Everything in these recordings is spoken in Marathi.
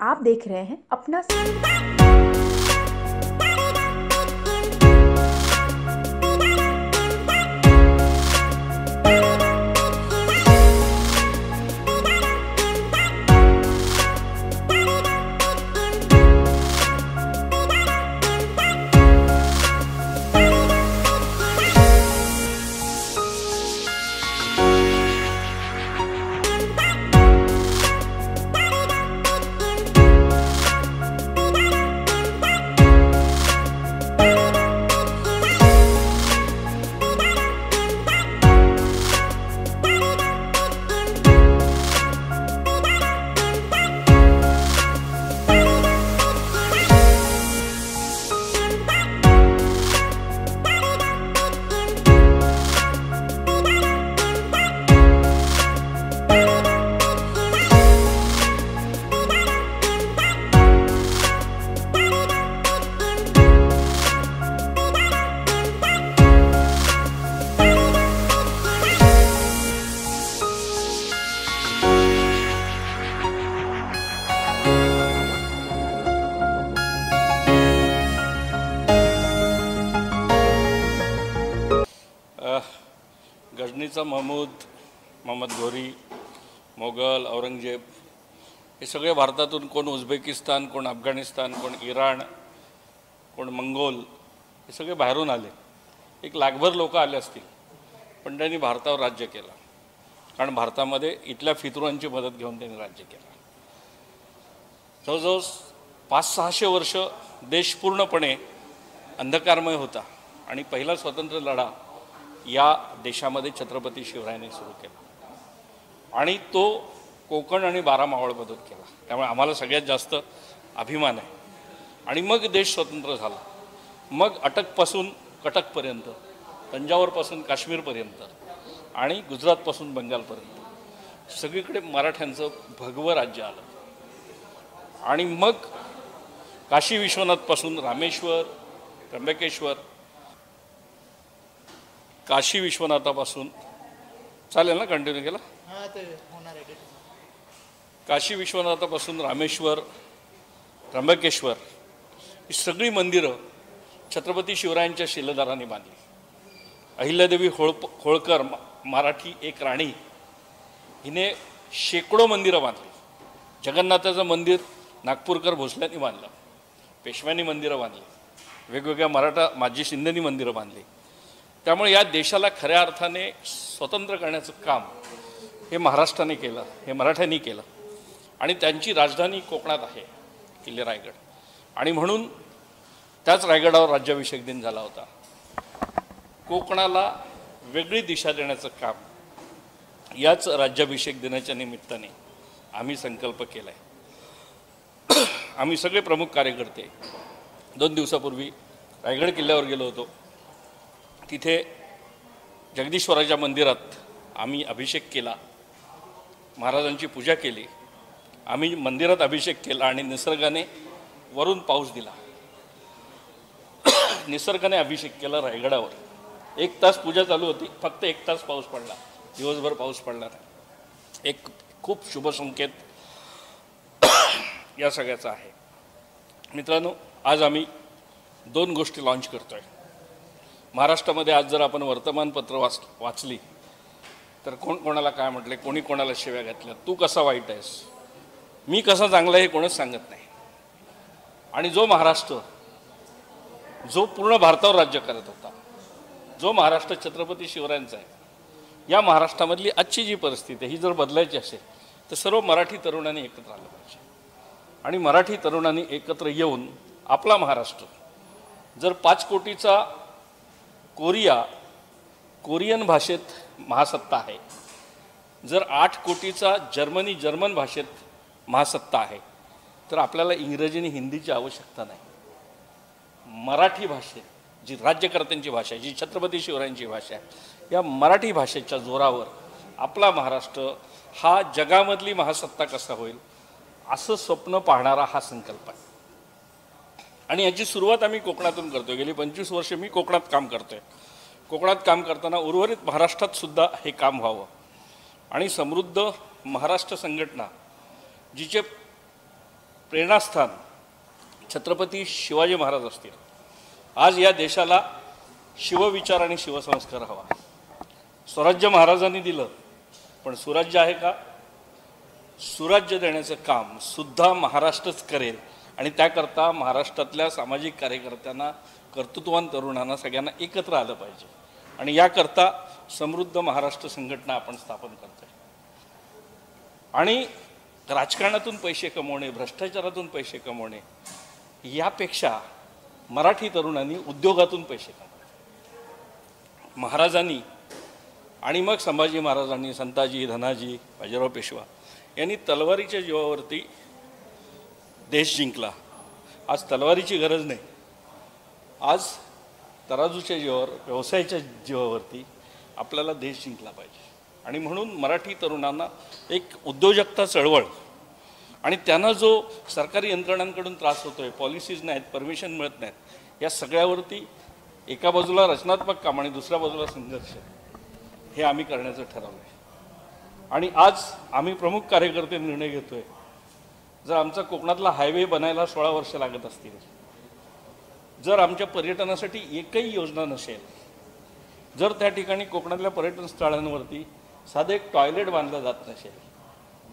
आप देख रहे हैं अपना गजनीचा महमूद, मोहम्मद घोरी, मोगल, औरंगजेब हे सगळे भारतातून, कोण उझबेकिस्तान, कोण अफगाणिस्तान, कोण इराण, कोण मंगोल, हे सगळे बाहेरून आले. एक लाखभर लोक आले असतील, पण त्यांनी भारतावर राज्य केलं. कारण भारतामध्ये इथल्या फितुरांची मदत घेऊन त्यांनी राज्य केलं. जवळजवळ 500-600 वर्ष देश पूर्णपणे अंधकारमय होता आणि पहिला स्वातंत्र्य लढा या देशामध्ये छत्रपती शिवरायांनी सुरू केला आणि तो कोकण आणि 12 मावळमधून केला. त्यामुळे आम्हाला सगळ्यात जास्त अभिमान आहे. आणि मग देश स्वतंत्र झाला. मग अटकपासून कटकपर्यंत, तंजावरपासून काश्मीरपर्यंत आणि गुजरातपासून बंगालपर्यंत सगळीकडे मराठ्यांचं भगवं राज्य आलं. आणि मग काशी विश्वनाथपासून रामेश्वर, त्र्यंबकेश्वर, काशी विश्वनाथापासून चालेल ना, कंटिन्यू केला. काशी विश्वनाथापासून रामेश्वर, त्र्यंबकेश्वर ही सगळी मंदिरं छत्रपती शिवरायांच्या शिलेदारांनी बांधली. अहिल्यादेवी होळकर, मराठी एक राणी, हिने शेकडो मंदिरं बांधली. जगन्नाथाचं मंदिर नागपूरकर भोसल्यांनी बांधलं, पेशव्यांनी मंदिरं बांधली, वेगवेगळ्या मराठा माजी शिंदेनी मंदिरं बांधली. त्यामुळे या देशाला खऱ्या अर्थाने स्वतंत्र करण्याचं काम हे महाराष्ट्राने केलं, हे मराठ्यांनी केलं. आणि त्यांची राजधानी कोकणात आहे, किल्ले रायगड. आणि म्हणून त्याच रायगडावर राज्याभिषेक दिन झाला होता. कोकणाला वेगळी दिशा देण्याचं काम याच राज्याभिषेक दिनाच्या निमित्ताने आम्ही संकल्प केला आहे. आम्ही सगळे प्रमुख कार्यकर्ते 2 दिवसापूर्वी रायगड किल्ल्यावर गेलो होतो. तिथे जगदीश्वराच्या मंदिरात आम्ही अभिषेक केला, महाराजांची पूजा केली. आम्ही मंदिरात अभिषेक केला आणि निसर्गाने वरून पाऊस दिला. निसर्गाने अभिषेक केला रायगडावर. 1 तास पूजा चालू होती, फक्त 1 तास पाऊस पडला, दिवसभर पाऊस पडला नाही. एक खूप शुभ संकेत या सगळ्याचा आहे. मित्रांनो, आज आम्ही 2 गोष्टी लॉन्च करतो आहे. महाराष्ट्रामध्ये आज जर आपण वर्तमानपत्र वाचली तर कोण कोणाला काय म्हटले, कोणी कोणाला शिव्या घातल्या, तू कसा वाईट आहेस, मी कसा चांगला आहे, हे कोणच सांगत नाही. आणि जो महाराष्ट्र जो पूर्ण भारतावर राज्य करत होता, जो महाराष्ट्र छत्रपती शिवरायांचा आहे, या महाराष्ट्रामधली आजची जी परिस्थिती आहे ही जर बदलायची असेल तर सर्व मराठी तरुणांनी एकत्र आलं पाहिजे. आणि मराठी तरुणांनी एकत्र येऊन आपला महाराष्ट्र जर 5 कोटीचा कोरियन भाषेत महासत्ता आहे, जर 8 कोटीचा जर्मन भाषेत महासत्ता आहे, तर आपल्याला इंग्रजी आणि हिंदीची आवश्यकता नाही. मराठी भाषेत, जी राज्यकर्त्यांची भाषा आहे, जी छत्रपती शिवरायांची भाषा आहे, या मराठी भाषेच्या जोरावर आपला महाराष्ट्र हा जगामधली महासत्ता कसा होईल असं स्वप्न पाहणारा हा संकल्प आहे. आणि याची सुरुवात आम्ही कोकणातून करतोय. गेली 25 वर्षे मी कोकणात काम करतोय. कोकणात काम करताना उर्वरित महाराष्ट्रात सुद्धा हे काम व्हावं आणि समृद्ध महाराष्ट्र संघटना जिचे प्रेरणास्थान छत्रपती शिवाजी महाराज असतील. आज या देशाला शिवविचार आणि शिवसंस्कार हवा. स्वराज्य महाराजांनी दिलं, पण सुराज्य आहे का? सुराज्य देण्याचं काम सुद्धा महाराष्ट्रच करेल आणि त्याकरता महाराष्ट्रातल्या सामाजिक कार्यकर्त्यांना, कर्तृत्ववान तरुणांना सगळ्यांना एकत्र आलं पाहिजे. आणि याकरता समृद्ध महाराष्ट्र संघटना आपण स्थापन करतोय. आणि राजकारणातून पैसे कमवणे, भ्रष्टाचारातून पैसे कमवणे यापेक्षा मराठी तरुणांनी उद्योगातून पैसे कमवले. महाराजांनी आणि मग संभाजी महाराजांनी, संताजी, धनाजी, बाजीराव पेशवा यांनी तलवारीच्या जीवावरती देश जिंकला. आज तलवारीची गरज नाही. आज तराजूच्या जीवावर, व्यवसायाच्या जीवावरती आपल्याला देश जिंकला पाहिजे. आणि म्हणून मराठी तरुणांना एक उद्योजकता चळवळ आणि त्यांना जो सरकारी यंत्रणांकडून त्रास होतोय, पॉलिसीज नाहीत, परमिशन मिळत नाहीत, या सगळ्यावरती एका बाजूला रचनात्मक काम आणि दुसऱ्या बाजूला संघर्ष हे आम्ही करण्याचं ठरवलं आहे. आणि आज आम्ही प्रमुख कार्यकर्ते निर्णय घेतोय, जर आमचा कोकणातला हायवे बनायला 16 वर्ष लागत असतील, जर आमच्या पर्यटनासाठी एकही योजना नसेल, जर त्या ठिकाणी कोकणातल्या पर्यटन स्थळांवरती साधं एक टॉयलेट बांधलं जात नसेल,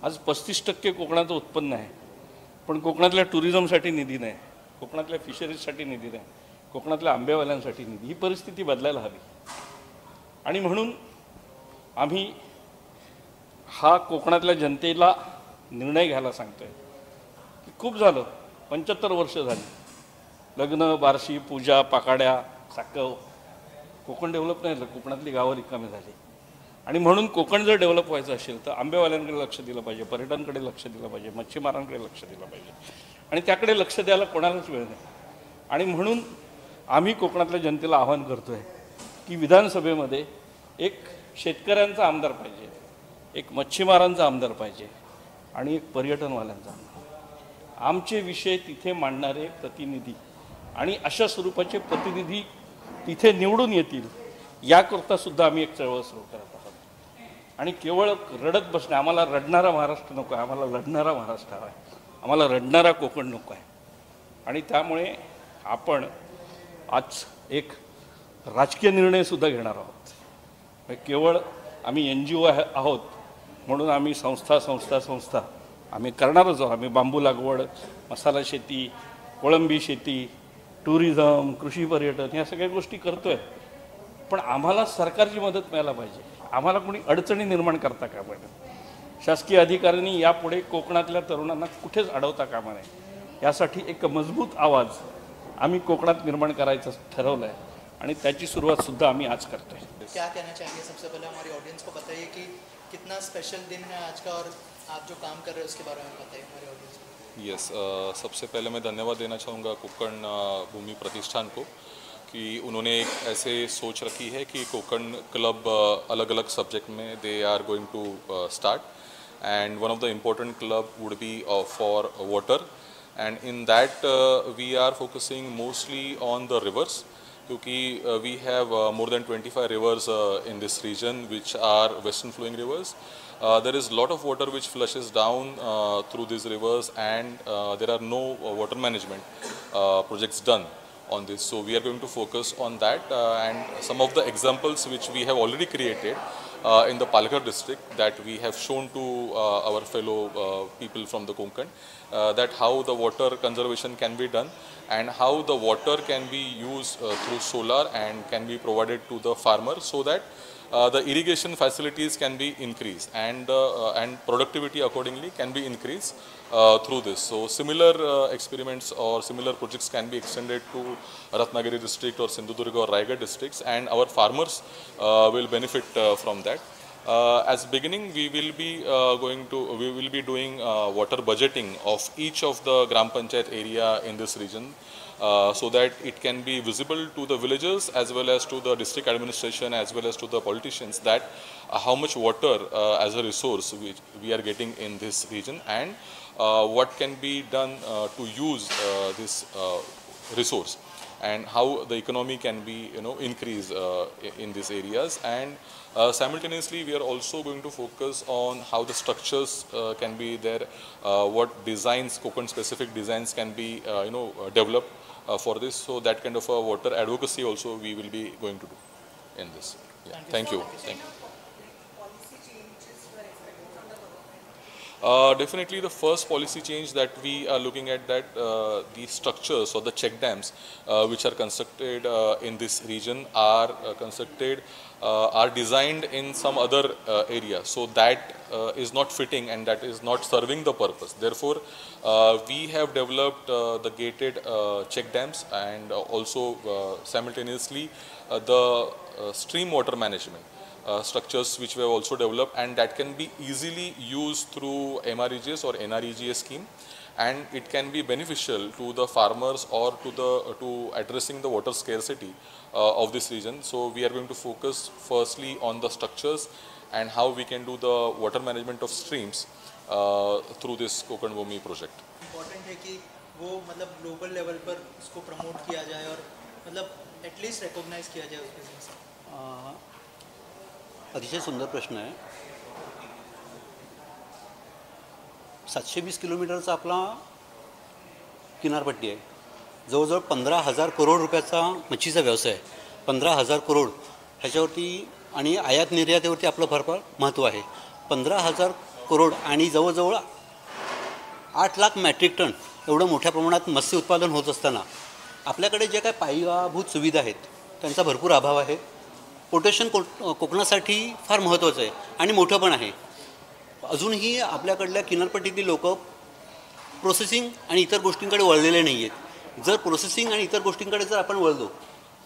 आज 35% कोकणाचं उत्पन्न आहे, पण कोकणातल्या टुरिझमसाठी निधी नाही, कोकणातल्या फिशरीजसाठी निधी नाही, कोकणातल्या आंबेवाल्यांसाठी निधी, ही परिस्थिती बदलायला हवी. आणि म्हणून आम्ही हा कोकणातल्या जनतेला निर्णय घ्यायला सांगतोय की खूप झालं, 75 वर्ष झाली, लग्न, बारशी, पूजा, पाकाड्या, साकव, कोकण डेव्हलप नाही झालं, कोकणातली गावं रिकामी झाली. आणि म्हणून कोकण जर डेव्हलप व्हायचं असेल तर आंबेवाल्यांकडे लक्ष दिलं पाहिजे, पर्यटनकडे लक्ष दिलं पाहिजे, मच्छीमारांकडे लक्ष दिलं पाहिजे. आणि त्याकडे लक्ष द्यायला कोणालाच वेळ नाही. आणि म्हणून आम्ही कोकणातल्या जनतेला आवाहन करतोय की विधानसभेमध्ये एक शेतकऱ्यांचा आमदार पाहिजे, एक मच्छीमारांचा आमदार पाहिजे आणि एक पर्यटनवाल्यांचा आमदार. आमचे विषय तिथे मांडणारे प्रतिनिधी आणि अशा स्वरूपाचे प्रतिनिधी तिथे निवडून येतील, याकरता सुद्धा आम्ही एक चळवळ सुरू करत आहोत. आणि केवळ रडत बसणे, आम्हाला रडणारा महाराष्ट्र नको आहे, आम्हाला लढणारा महाराष्ट्र हवा आहे, आम्हाला रडणारा कोकण नको आहे. आणि त्यामुळे आपण आज एक राजकीय निर्णयसुद्धा घेणार आहोत. केवळ आम्ही NGO आहोत म्हणून आम्ही संस्था आम्ही करणारच आहोत. आम्ही बांबू लागवड, मसाला शेती, कोळंबी शेती, टुरिझम, कृषी पर्यटन या सगळ्या गोष्टी करतोय. पण आम्हाला सरकारची मदत मिळायला पाहिजे. आम्हाला कोणी अडचणी निर्माण करता कामा नये. शासकीय अधिकाऱ्यांनी यापुढे कोकणातल्या तरुणांना कुठेच अडवता कामा नये, यासाठी एक मजबूत आवाज आम्ही कोकणात निर्माण करायचं ठरवलं आहे. आणि त्याची सुरुवात सुद्धा आम्ही आज करतोय. क्या कहना चाहेंगे? सबसे पहले हमारी ऑडियंस को बताइए कि कितना स्पेशल दिन है आज का, और आप जो काम कर रहे हैं उसके बारे में बताइए हमारी ऑडियंस को. यस, सबसे पहले मैं धन्यवाद देना चाहूँगा कोकण भूमि प्रतिष्ठान को कि उन्होंने एक ऐसे सोच रखी है कि कोकण क्लब अलग अलग सब्जेक्ट में they are going to start, and one of the important club would be for water, and in that we are focusing mostly on the rivers, क्योंकि we have more than 25 rivers in this region which are western flowing rivers. There is a lot of water which flushes down through these rivers, and there are no water management projects done on this. So we are going to focus on that, and some of the examples which we have already created in the Palakkad district that we have shown to our fellow people from the Konkan, that how the water conservation can be done and how the water can be used through solar and can be provided to the farmer, so that the irrigation facilities can be increased, and productivity accordingly can be increased through this. So similar experiments or similar projects can be extended to Ratnagiri district or Sindhudurga or Raigad districts, and our farmers will benefit from that. As beginning, we will be doing water budgeting of each of the Gram Panchayat area in this region, so that it can be visible to the villagers as well as to the district administration as well as to the politicians, that how much water as a resource which we are getting in this region, and what can be done to use this resource. and how the economy can be increase in these areas. And simultaneously we are also going to focus on how the structures can be there, what designs, Konkan specific designs can be developed for this. So that kind of a water advocacy also we will be going to do in this. Thank you. Definitely the first policy change that we are looking at, that the structures or the check dams which are constructed in this region are designed in some other area, so that is not fitting and that is not serving the purpose. Therefore we have developed the gated check dams, and also simultaneously the stream water management structures which we have also developed, and that can be easily used through MREGS or NREGS scheme, and it can be beneficial to the farmers or to addressing the water scarcity of this region. So we are going to focus firstly on the structures and how we can do the water management of streams through this Konkan Bhumi project. Important है कि वो मतलब ग्लोबल लेवल पर उसको प्रमोट किया जाए और मतलब एटलीस्ट रिकॉग्नाइज किया जाए उस बिजनेस को। अतिशय सुंदर प्रश्न आहे। 720 किलोमीटरचा आपला किनारपट्टी आहे, जवळजवळ 15,000 करोड रुपयाचा मच्छीचा व्यवसाय आहे, 15,000 करोड ह्याच्यावरती, आणि आयात निर्यातीवरती आपलं भरपूर महत्त्व आहे। 15,000 करोड आणि जवळजवळ 8 लाख मेट्रिक टन एवढं मोठ्या प्रमाणात मत्स्य उत्पादन होत असताना आपल्याकडे जे काय पायाभूत सुविधा आहेत त्यांचा भरपूर अभाव आहे। पोटेशन कोकणासाठी फार महत्त्वाचं आहे आणि मोठं पण आहे। अजूनही आपल्याकडल्या किनारपट्टीतील लोक प्रोसेसिंग आणि इतर गोष्टींकडे वळलेले नाही आहेत। जर प्रोसेसिंग आणि इतर गोष्टींकडे जर आपण वळलो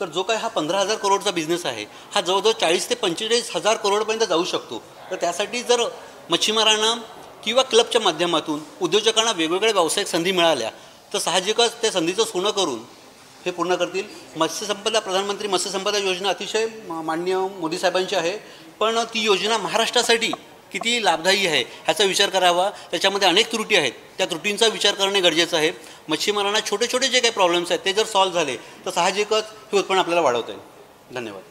तर जो काय हा 15,000 करोडचा बिझनेस आहे हा जवळजवळ 40 ते 45,000 करोडपर्यंत जाऊ शकतो। तर त्यासाठी जर मच्छीमारांना किंवा क्लबच्या माध्यमातून उद्योजकांना वेगवेगळ्या व्यावसायिक संधी मिळाल्या तर साहजिकच त्या संधीचं सोनं करून हे पूर्ण करतील। मत्स्यसंपदा, प्रधानमंत्री मत्स्यसंपदा योजना अतिशय माननीय मोदी साहेबांची आहे, पण ती योजना महाराष्ट्रासाठी किती लाभदायी आहे ह्याचा विचार करावा। त्याच्यामध्ये अनेक त्रुटी आहेत, त्या त्रुटींचा विचार करणे गरजेचं आहे। मच्छीमारांना छोटे छोटे जे काही प्रॉब्लेम्स आहेत ते जर सॉल्व्ह झाले तर साहजिकच हे उत्पन्न आपल्याला वाढवता येईल। धन्यवाद।